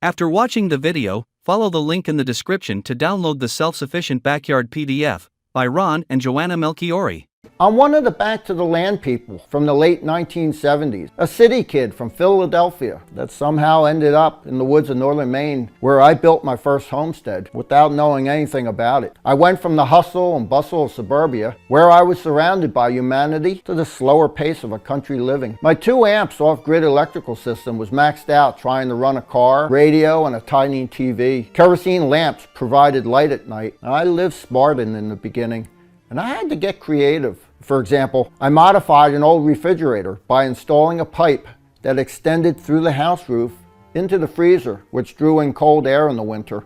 After watching the video, follow the link in the description to download the Self-Sufficient Backyard PDF by Ron and Johanna Melchiore. I'm one of the Back to the Land people from the late 1970s, a city kid from Philadelphia that somehow ended up in the woods of northern Maine, where I built my first homestead without knowing anything about it. I went from the hustle and bustle of suburbia, where I was surrounded by humanity, to the slower pace of a country living. My 2 amps off-grid electrical system was maxed out trying to run a car, radio, and a tiny TV. Kerosene lamps provided light at night. I lived Spartan in the beginning, and I had to get creative. For example, I modified an old refrigerator by installing a pipe that extended through the house roof into the freezer, which drew in cold air in the winter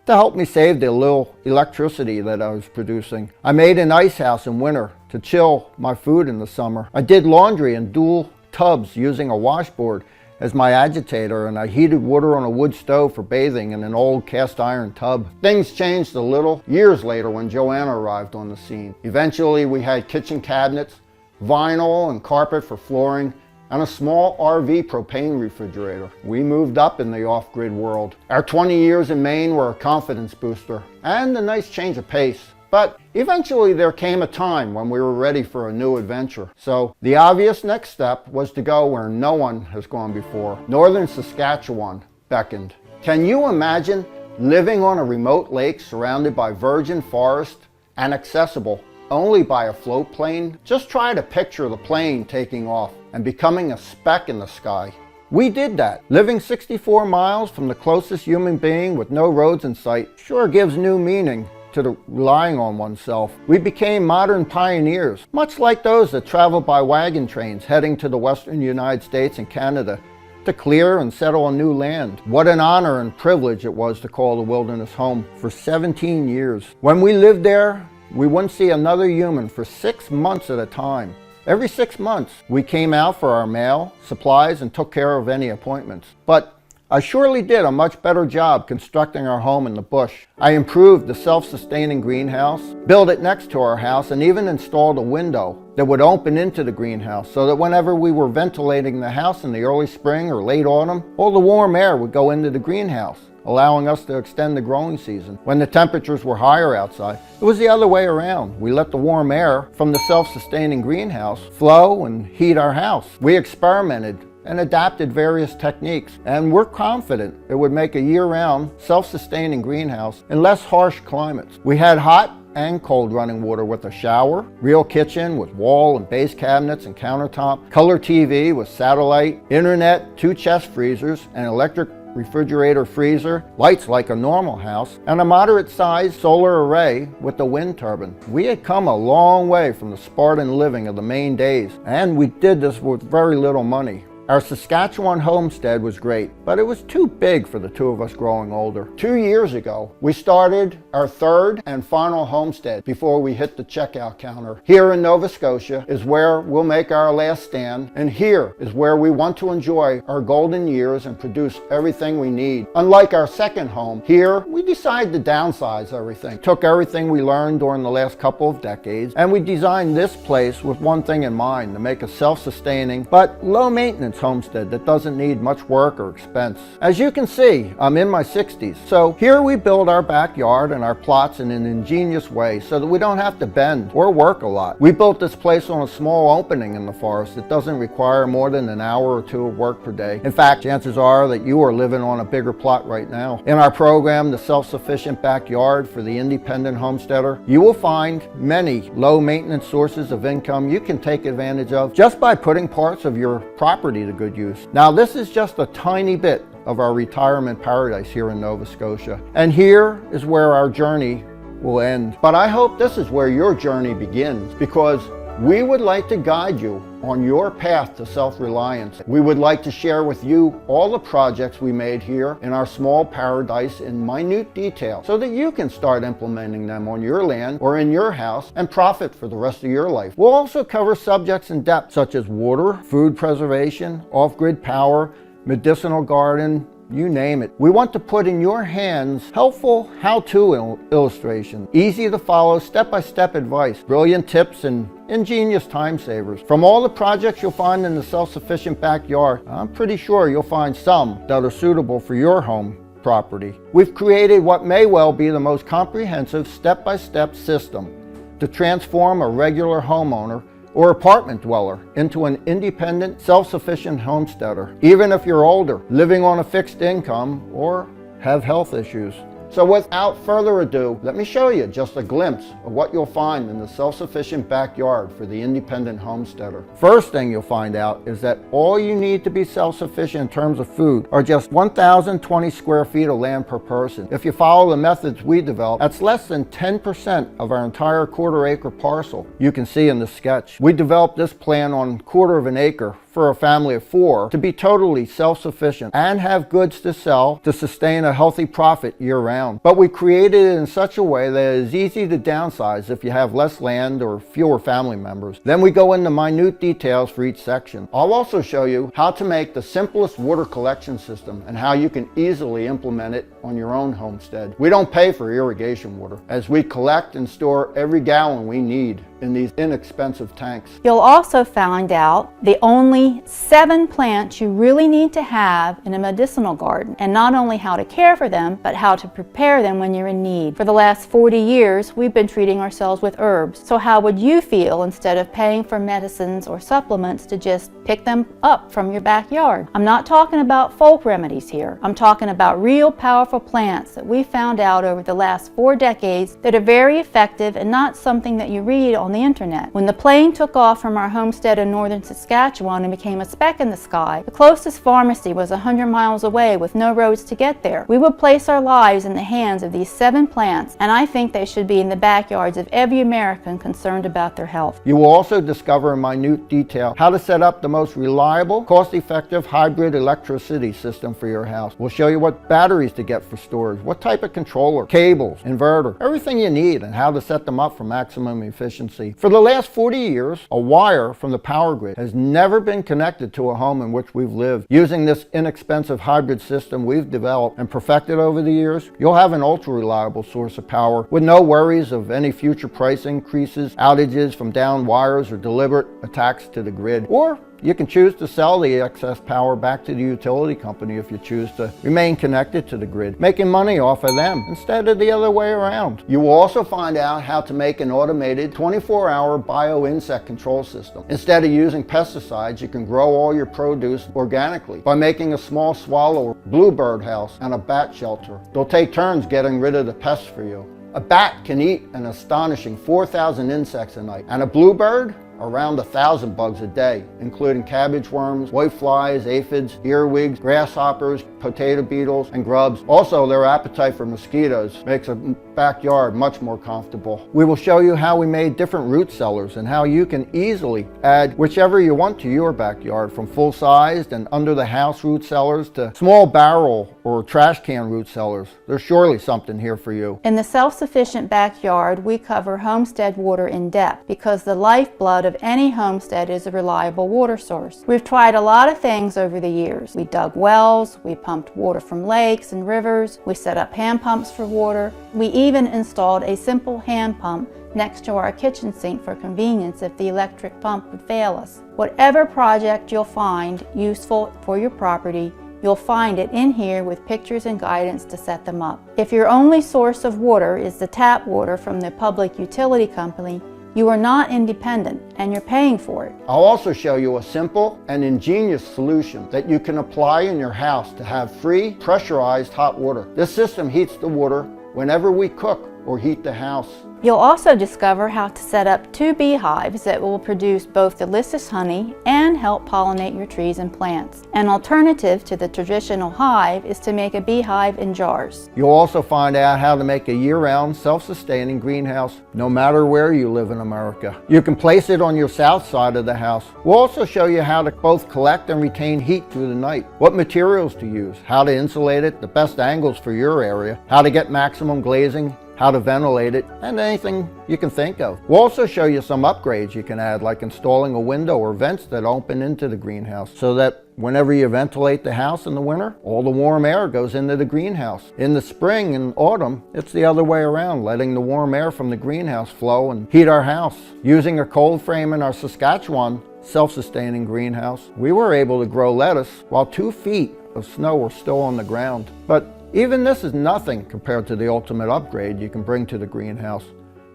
to help me save the little electricity that I was producing. I made an ice house in winter to chill my food in the summer. I did laundry in dual tubs using a washboard as my agitator, and I heated water on a wood stove for bathing in an old cast iron tub. Things changed a little years later when Johanna arrived on the scene. Eventually we had kitchen cabinets, vinyl and carpet for flooring, and a small RV propane refrigerator. We moved up in the off-grid world. Our 20 years in Maine were a confidence booster and a nice change of pace. But eventually there came a time when we were ready for a new adventure. So the obvious next step was to go where no one has gone before. Northern Saskatchewan beckoned. Can you imagine living on a remote lake surrounded by virgin forest and accessible only by a float plane? Just try to picture the plane taking off and becoming a speck in the sky. We did that. Living 64 miles from the closest human being with no roads in sight sure gives new meaning to relying on oneself. We became modern pioneers, much like those that traveled by wagon trains heading to the western United States and Canada to clear and settle on new land. What an honor and privilege it was to call the wilderness home for 17 years. When we lived there, we wouldn't see another human for 6 months at a time. Every 6 months, we came out for our mail, supplies, and took care of any appointments. But I surely did a much better job constructing our home in the bush. I improved the self-sustaining greenhouse, built it next to our house, and even installed a window that would open into the greenhouse so that whenever we were ventilating the house in the early spring or late autumn, all the warm air would go into the greenhouse, allowing us to extend the growing season. When the temperatures were higher outside, it was the other way around. We let the warm air from the self-sustaining greenhouse flow and heat our house. We experimented and adapted various techniques, and we're confident it would make a year-round, self-sustaining greenhouse in less harsh climates. We had hot and cold running water with a shower, real kitchen with wall and base cabinets and countertop, color TV with satellite, internet, 2 chest freezers, an electric refrigerator freezer, lights like a normal house, and a moderate-sized solar array with a wind turbine. We had come a long way from the Spartan living of the Maine days, and we did this with very little money. Our Saskatchewan homestead was great, but it was too big for the 2 of us growing older. 2 years ago, we started our 3rd and final homestead before we hit the checkout counter. Here in Nova Scotia is where we'll make our last stand, and here is where we want to enjoy our golden years and produce everything we need. Unlike our second home, here we decided to downsize everything. Took everything we learned during the last couple of decades, and we designed this place with one thing in mind: to make a self-sustaining but low-maintenance homestead that doesn't need much work or expense. As you can see, I'm in my 60s, so here we build our backyard and our plots in an ingenious way so that we don't have to bend or work a lot. We built this place on a small opening in the forest that doesn't require more than an hour or 2 of work per day. In fact, chances are that you are living on a bigger plot right now. In our program, The Self-Sufficient Backyard for the Independent Homesteader, you will find many low-maintenance sources of income you can take advantage of just by putting parts of your property to good use. Now, this is just a tiny bit of our retirement paradise here in Nova Scotia, and here is where our journey will end. But I hope this is where your journey begins, because we would like to guide you on your path to self-reliance. We would like to share with you all the projects we made here in our small paradise in minute detail so that you can start implementing them on your land or in your house and profit for the rest of your life. We'll also cover subjects in depth such as water, food preservation, off-grid power, medicinal garden, you name it. We want to put in your hands helpful how-to illustrations, easy to follow step-by-step advice, brilliant tips, and ingenious time savers. From all the projects you'll find in the Self-Sufficient Backyard, I'm pretty sure you'll find some that are suitable for your home property. We've created what may well be the most comprehensive step-by-step system to transform a regular homeowner or apartment dweller into an independent, self-sufficient homesteader, even if you're older, living on a fixed income, or have health issues. So without further ado, let me show you just a glimpse of what you'll find in the self-sufficient backyard for the independent homesteader. First thing you'll find out is that all you need to be self-sufficient in terms of food are just 1,020 square feet of land per person. If you follow the methods we developed, that's less than 10% of our entire quarter-acre parcel. You can see in the sketch. We developed this plan on 1/4 of an acre for a family of 4 to be totally self-sufficient and have goods to sell to sustain a healthy profit year-round. But we created it in such a way that it is easy to downsize if you have less land or fewer family members. Then we go into minute details for each section. I'll also show you how to make the simplest water collection system and how you can easily implement it on your own homestead. We don't pay for irrigation water, as we collect and store every gallon we need in these inexpensive tanks. You'll also find out the only 7 plants you really need to have in a medicinal garden, and not only how to care for them, but how to prepare them when you're in need. For the last 40 years, we've been treating ourselves with herbs. So how would you feel instead of paying for medicines or supplements to just pick them up from your backyard? I'm not talking about folk remedies here. I'm talking about real powerful plants that we found out over the last 4 decades that are very effective and not something that you read on the internet. When the plane took off from our homestead in northern Saskatchewan and became a speck in the sky, the closest pharmacy was 100 miles away with no roads to get there. We would place our lives in the hands of these 7 plants, and I think they should be in the backyards of every American concerned about their health. You will also discover in minute detail how to set up the most reliable, cost-effective hybrid electricity system for your house. We'll show you what batteries to get for storage, what type of controller, cables, inverter, everything you need, and how to set them up for maximum efficiency. For the last 40 years, a wire from the power grid has never been connected to a home in which we've lived. Using this inexpensive hybrid system we've developed and perfected over the years, you'll have an ultra-reliable source of power with no worries of any future price increases, outages from downed wires, or deliberate attacks to the grid. Or you can choose to sell the excess power back to the utility company if you choose to remain connected to the grid, making money off of them instead of the other way around. You will also find out how to make an automated 24-hour bio-insect control system. Instead of using pesticides, you can grow all your produce organically by making a small swallow bluebird house and a bat shelter. They'll take turns getting rid of the pests for you. A bat can eat an astonishing 4,000 insects a night, and a bluebird around 1,000 bugs a day, including cabbage worms, whiteflies, aphids, earwigs, grasshoppers, potato beetles, and grubs. Also, their appetite for mosquitoes makes a backyard much more comfortable. We will show you how we made different root cellars and how you can easily add whichever you want to your backyard, from full-sized and under-the-house root cellars to small barrel or trash can root cellars. There's surely something here for you. In the self-sufficient backyard, we cover homestead water in depth because the lifeblood of any homestead is a reliable water source. We've tried a lot of things over the years. We dug wells, we pumped water from lakes and rivers, we set up hand pumps for water. We even installed a simple hand pump next to our kitchen sink for convenience if the electric pump would fail us. Whatever project you'll find useful for your property, you'll find it in here with pictures and guidance to set them up. If your only source of water is the tap water from the public utility company, you are not independent and you're paying for it. I'll also show you a simple and ingenious solution that you can apply in your house to have free pressurized hot water. This system heats the water whenever we cook or heat the house. You'll also discover how to set up 2 beehives that will produce both delicious honey and help pollinate your trees and plants. An alternative to the traditional hive is to make a beehive in jars. You'll also find out how to make a year-round, self-sustaining greenhouse no matter where you live in America. You can place it on your south side of the house. We'll also show you how to both collect and retain heat through the night, what materials to use, how to insulate it, the best angles for your area, how to get maximum glazing, how to ventilate it, and anything you can think of. We'll also show you some upgrades you can add, like installing a window or vents that open into the greenhouse so that whenever you ventilate the house in the winter, all the warm air goes into the greenhouse. In the spring and autumn, it's the other way around, letting the warm air from the greenhouse flow and heat our house. Using a cold frame in our Saskatchewan self-sustaining greenhouse, we were able to grow lettuce while 2 feet of snow were still on the ground. But Even this is nothing compared to the ultimate upgrade you can bring to the greenhouse.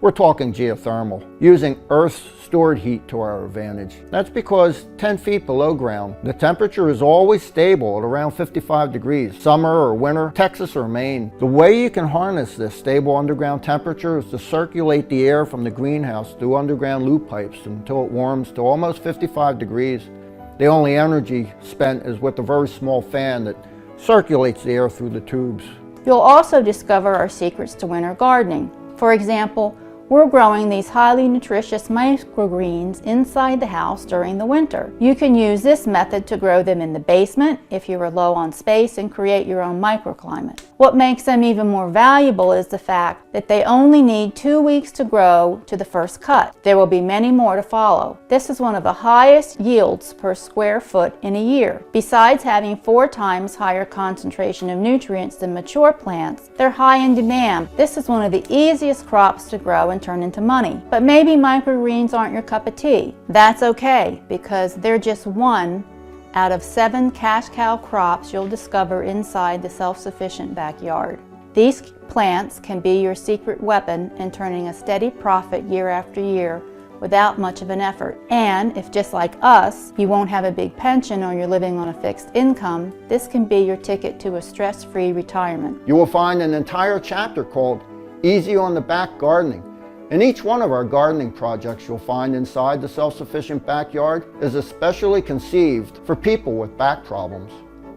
We're talking geothermal, using Earth's stored heat to our advantage. That's because 10 feet below ground, the temperature is always stable at around 55 degrees, summer or winter, Texas or Maine. The way you can harness this stable underground temperature is to circulate the air from the greenhouse through underground loop pipes until it warms to almost 55 degrees. The only energy spent is with a very small fan that circulates the air through the tubes. You'll also discover our secrets to winter gardening. For example, we're growing these highly nutritious microgreens inside the house during the winter. You can use this method to grow them in the basement if you are low on space and create your own microclimate. What makes them even more valuable is the fact that they only need 2 weeks to grow to the first cut. There will be many more to follow. This is one of the highest yields per square foot in a year. Besides having 4 times higher concentration of nutrients than mature plants, they're high in demand. This is one of the easiest crops to grow and turn into money. But maybe microgreens aren't your cup of tea. That's okay, because they're just one out of 7 cash cow crops you'll discover inside the self-sufficient backyard. These plants can be your secret weapon in turning a steady profit year after year without much of an effort. And if, just like us, you won't have a big pension or you're living on a fixed income, this can be your ticket to a stress-free retirement. You will find an entire chapter called Easy on the Back Gardening. And each one of our gardening projects you'll find inside the self-sufficient backyard is especially conceived for people with back problems.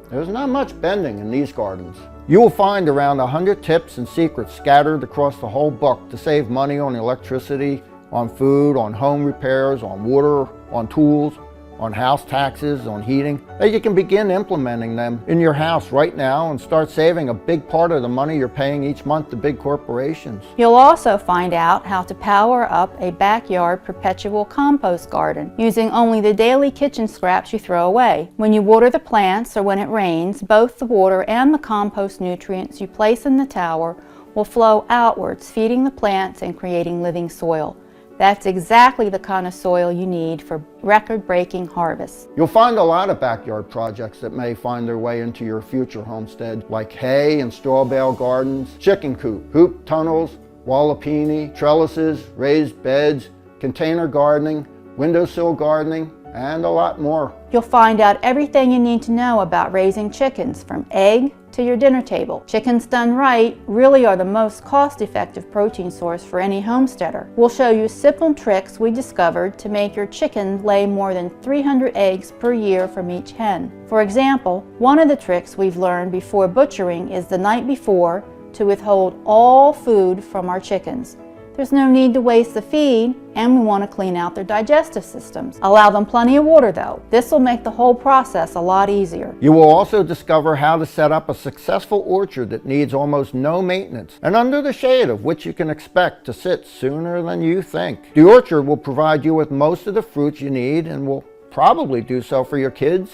There's not much bending in these gardens. You will find around 100 tips and secrets scattered across the whole book to save money on electricity, on food, on home repairs, on water, on tools, on house taxes, on heating, that you can begin implementing them in your house right now and start saving a big part of the money you're paying each month to big corporations. You'll also find out how to power up a backyard perpetual compost garden using only the daily kitchen scraps you throw away. When you water the plants or when it rains, both the water and the compost nutrients you place in the tower will flow outwards, feeding the plants and creating living soil. That's exactly the kind of soil you need for record-breaking harvests. You'll find a lot of backyard projects that may find their way into your future homestead, like hay and straw bale gardens, chicken coop, hoop tunnels, wallopini, trellises, raised beds, container gardening, windowsill gardening, and a lot more. You'll find out everything you need to know about raising chickens, from egg to your dinner table. Chickens done right really are the most cost-effective protein source for any homesteader. We'll show you simple tricks we discovered to make your chicken lay more than 300 eggs per year from each hen. For example, one of the tricks we've learned before butchering is the night before to withhold all food from our chickens. There's no need to waste the feed, and we want to clean out their digestive systems. Allow them plenty of water though. This will make the whole process a lot easier. You will also discover how to set up a successful orchard that needs almost no maintenance, and under the shade of which you can expect to sit sooner than you think. The orchard will provide you with most of the fruits you need and will probably do so for your kids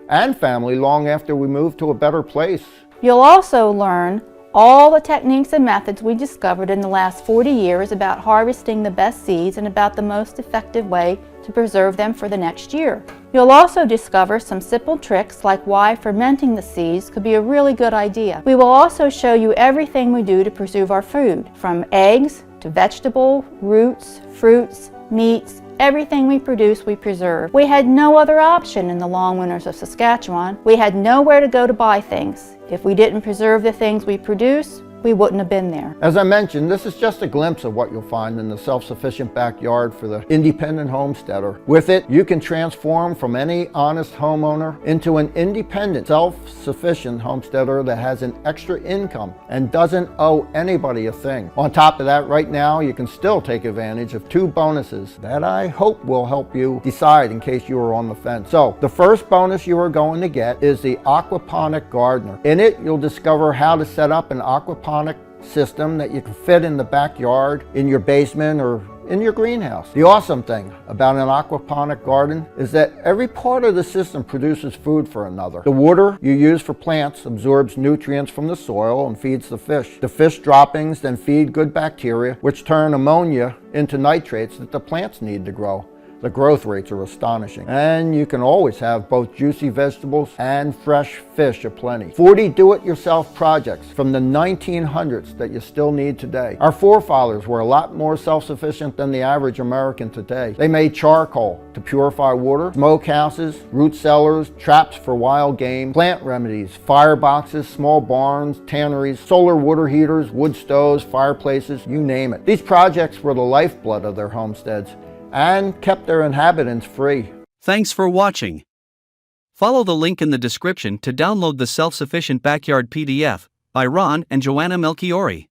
and family long after we move to a better place. You'll also learn all the techniques and methods we discovered in the last 40 years about harvesting the best seeds and about the most effective way to preserve them for the next year. You'll also discover some simple tricks like why fermenting the seeds could be a really good idea. We will also show you everything we do to preserve our food, from eggs to vegetable, roots, fruits, meats. Everything we produce, we preserve. We had no other option in the long winters of Saskatchewan. We had nowhere to go to buy things. If we didn't preserve the things we produce, we wouldn't have been there. As I mentioned, this is just a glimpse of what you'll find in the self-sufficient backyard for the independent homesteader. With it, you can transform from any honest homeowner into an independent, self-sufficient homesteader that has an extra income and doesn't owe anybody a thing. On top of that, right now, you can still take advantage of 2 bonuses that I hope will help you decide in case you are on the fence. So, the first bonus you are going to get is the Aquaponic Gardener. In it, you'll discover how to set up an aquaponic system that you can fit in the backyard, in your basement, or in your greenhouse. The awesome thing about an aquaponic garden is that every part of the system produces food for another. The water you use for plants absorbs nutrients from the soil and feeds the fish. The fish droppings then feed good bacteria, which turn ammonia into nitrates that the plants need to grow. The growth rates are astonishing. And you can always have both juicy vegetables and fresh fish aplenty. 40 do-it-yourself projects from the 1900s that you still need today. Our forefathers were a lot more self-sufficient than the average American today. They made charcoal to purify water, smokehouses, root cellars, traps for wild game, plant remedies, fireboxes, small barns, tanneries, solar water heaters, wood stoves, fireplaces, you name it. These projects were the lifeblood of their homesteads and kept their inhabitants free. Thanks for watching. Follow the link in the description to download the Self-Sufficient Backyard PDF by Ron and Johanna Melchiore.